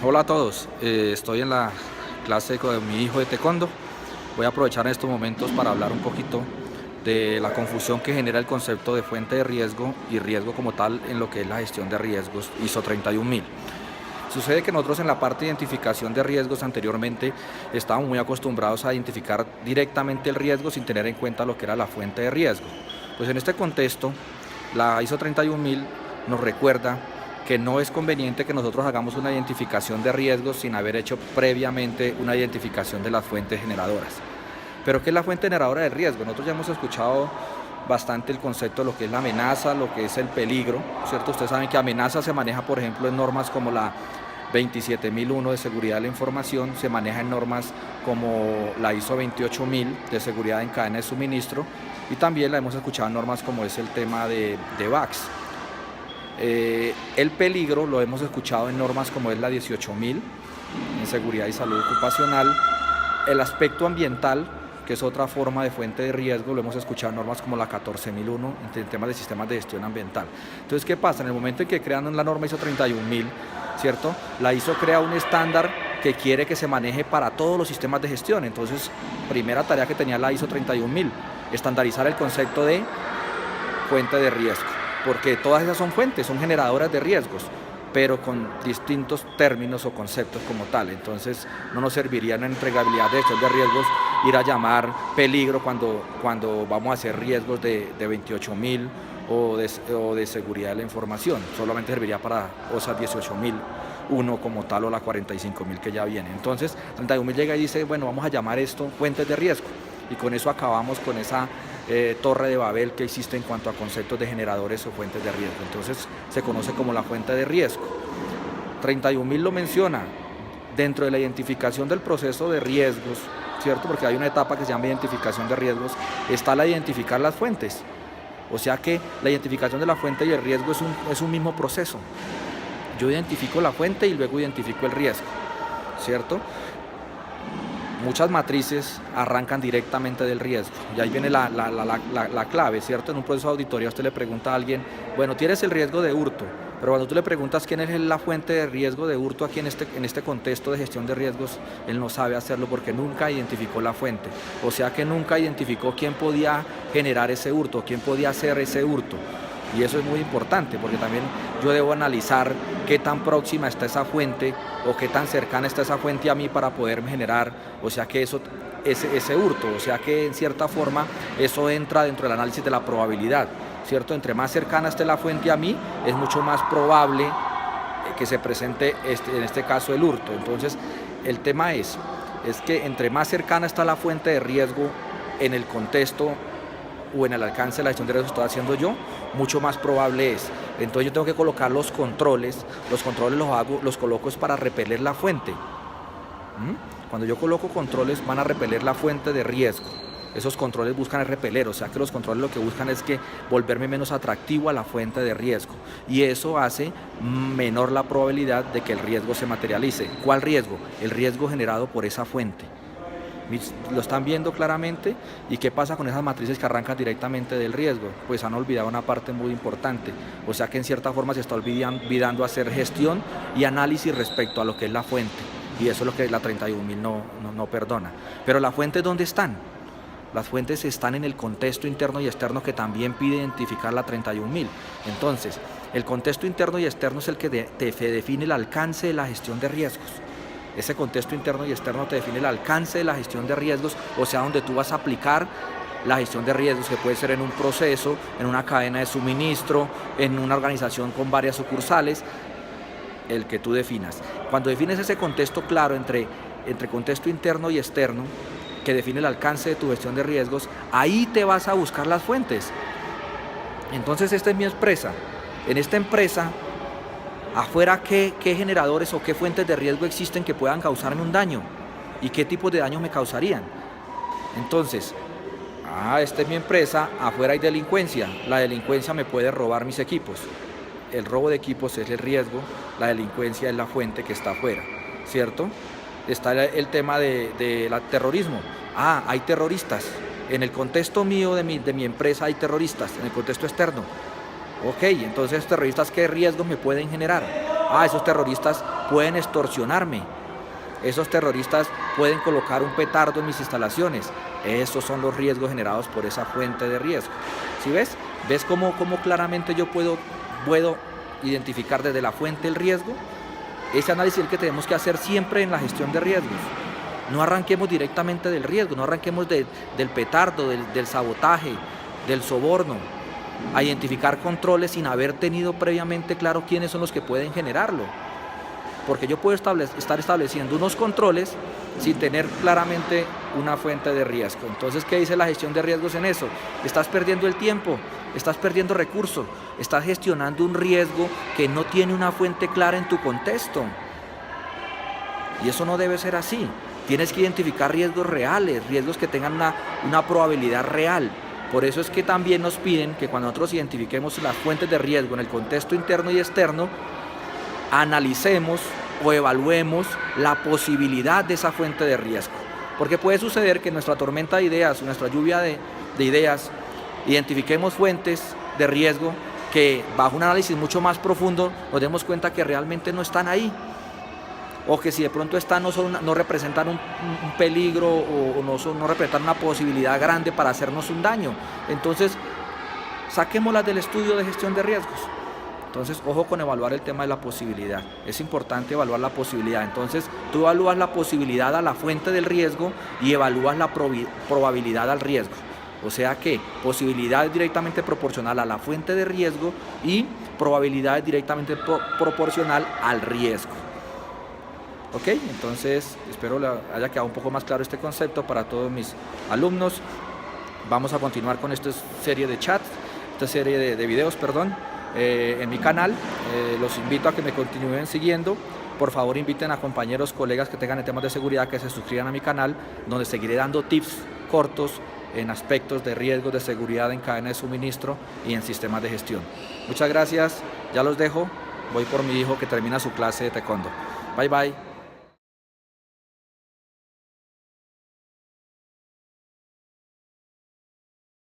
Hola a todos, estoy en la clase con mi hijo de taekwondo. Voy a aprovechar en estos momentos para hablar un poquito de la confusión que genera el concepto de fuente de riesgo y riesgo como tal en lo que es la gestión de riesgos ISO 31000. Sucede que nosotros en la parte de identificación de riesgos anteriormente estábamos muy acostumbrados a identificar directamente el riesgo sin tener en cuenta lo que era la fuente de riesgo. Pues en este contexto, la ISO 31000 nos recuerda que no es conveniente que nosotros hagamos una identificación de riesgos sin haber hecho previamente una identificación de las fuentes generadoras. Pero ¿qué es la fuente generadora de riesgo? Nosotros ya hemos escuchado bastante el concepto de lo que es la amenaza, lo que es el peligro, ¿cierto? Ustedes saben que amenaza se maneja, por ejemplo, en normas como la 27001 de seguridad de la información, se maneja en normas como la ISO 28000 de seguridad en cadena de suministro, y también la hemos escuchado en normas como es el tema de VAX. El peligro lo hemos escuchado en normas como es la 18000 en seguridad y salud ocupacional. El aspecto ambiental, que es otra forma de fuente de riesgo, lo hemos escuchado en normas como la 14001 en temas de sistemas de gestión ambiental. Entonces, ¿qué pasa? En el momento en que crean la norma ISO 31000, ¿cierto? La ISO crea un estándar que quiere que se maneje para todos los sistemas de gestión. Entonces, primera tarea que tenía la ISO 31000, estandarizar el concepto de fuente de riesgo, porque todas esas son fuentes, son generadoras de riesgos, pero con distintos términos o conceptos como tal. Entonces no nos serviría en la entregabilidad de gestión de riesgos ir a llamar peligro cuando vamos a hacer riesgos de 28000 o de seguridad de la información. Solamente serviría para OSA 18001 como tal, o la 45000 que ya viene. Entonces 31000 llega y dice, bueno, vamos a llamar esto fuentes de riesgo, y con eso acabamos con esa torre de Babel que existe en cuanto a conceptos de generadores o fuentes de riesgo. Entonces se conoce como la fuente de riesgo. 31000 lo menciona dentro de la identificación del proceso de riesgos, ¿cierto? Porque hay una etapa que se llama identificación de riesgos, está la de identificar las fuentes. O sea que la identificación de la fuente y el riesgo es un mismo proceso. Yo identifico la fuente y luego identifico el riesgo, ¿cierto? Muchas matrices arrancan directamente del riesgo, y ahí viene la clave, ¿cierto? En un proceso de auditoría usted le pregunta a alguien, bueno, tienes el riesgo de hurto, pero cuando tú le preguntas quién es la fuente de riesgo de hurto aquí en este contexto de gestión de riesgos, él no sabe hacerlo porque nunca identificó la fuente, o sea que nunca identificó quién podía generar ese hurto, quién podía hacer ese hurto. Y eso es muy importante, porque también yo debo analizar qué tan próxima está esa fuente o qué tan cercana está esa fuente a mí para poderme generar, o sea que ese hurto, o sea que en cierta forma eso entra dentro del análisis de la probabilidad, ¿cierto? Entre más cercana esté la fuente a mí, es mucho más probable que se presente en este caso el hurto. Entonces el tema es que entre más cercana está la fuente de riesgo en el contexto o en el alcance de la gestión de riesgos que estoy haciendo yo, mucho más probable es. Entonces yo tengo que colocar los controles los coloco es para repeler la fuente. Cuando yo coloco controles van a repeler la fuente de riesgo. Esos controles buscan repeler, o sea que los controles lo que buscan es que volverme menos atractivo a la fuente de riesgo, y eso hace menor la probabilidad de que el riesgo se materialice. ¿Cuál riesgo? El riesgo generado por esa fuente. Lo están viendo claramente. ¿Y qué pasa con esas matrices que arrancan directamente del riesgo? Pues han olvidado una parte muy importante, o sea que en cierta forma se está olvidando hacer gestión y análisis respecto a lo que es la fuente, y eso es lo que la 31000 no perdona. Pero las fuentes, ¿dónde están? Las fuentes están en el contexto interno y externo, que también pide identificar la 31000. Entonces, el contexto interno y externo es el que te define el alcance de la gestión de riesgos. Ese contexto interno y externo te define el alcance de la gestión de riesgos, o sea, donde tú vas a aplicar la gestión de riesgos, que puede ser en un proceso, en una cadena de suministro, en una organización con varias sucursales, el que tú definas. Cuando defines ese contexto claro entre contexto interno y externo, que define el alcance de tu gestión de riesgos, ahí te vas a buscar las fuentes. Entonces esta es mi empresa. En esta empresa, afuera, ¿qué generadores o qué fuentes de riesgo existen que puedan causarme un daño? ¿Y qué tipos de daño me causarían? Entonces, esta es mi empresa, afuera hay delincuencia. La delincuencia me puede robar mis equipos. El robo de equipos es el riesgo, la delincuencia es la fuente que está afuera, ¿cierto? Está el tema del terrorismo. Hay terroristas. En el contexto mío de mi empresa hay terroristas, en el contexto externo. Ok, entonces terroristas, ¿qué riesgos me pueden generar? Esos terroristas pueden extorsionarme. Esos terroristas pueden colocar un petardo en mis instalaciones. Esos son los riesgos generados por esa fuente de riesgo. ¿Sí ves? ¿Ves cómo claramente yo puedo identificar desde la fuente el riesgo? Ese análisis es el que tenemos que hacer siempre en la gestión de riesgos. No arranquemos directamente del riesgo, no arranquemos del petardo, del sabotaje, del soborno, a identificar controles sin haber tenido previamente claro quiénes son los que pueden generarlo. Porque yo puedo estar estableciendo unos controles sin tener claramente una fuente de riesgo. Entonces, ¿qué dice la gestión de riesgos en eso? Estás perdiendo el tiempo, estás perdiendo recursos, estás gestionando un riesgo que no tiene una fuente clara en tu contexto. Y eso no debe ser así. Tienes que identificar riesgos reales, riesgos que tengan una probabilidad real. Por eso es que también nos piden que cuando nosotros identifiquemos las fuentes de riesgo en el contexto interno y externo, analicemos o evaluemos la posibilidad de esa fuente de riesgo. Porque puede suceder que en nuestra tormenta de ideas, nuestra lluvia de ideas, identifiquemos fuentes de riesgo que bajo un análisis mucho más profundo nos demos cuenta que realmente no están ahí. O que si de pronto están no representan un peligro o no representan una posibilidad grande para hacernos un daño. Entonces, saquémoslas del estudio de gestión de riesgos. Entonces, ojo con evaluar el tema de la posibilidad. Es importante evaluar la posibilidad. Entonces, tú evalúas la posibilidad a la fuente del riesgo y evalúas la probabilidad al riesgo. O sea que posibilidad es directamente proporcional a la fuente de riesgo y probabilidad es directamente proporcional al riesgo. ¿Ok? Entonces, espero le haya quedado un poco más claro este concepto para todos mis alumnos. Vamos a continuar con esta serie de chats, esta serie de videos, perdón. En mi canal, los invito a que me continúen siguiendo. Por favor, inviten a compañeros, colegas que tengan en temas de seguridad que se suscriban a mi canal, donde seguiré dando tips cortos en aspectos de riesgos de seguridad en cadena de suministro y en sistemas de gestión. Muchas gracias, ya los dejo, voy por mi hijo que termina su clase de taekwondo. Bye bye.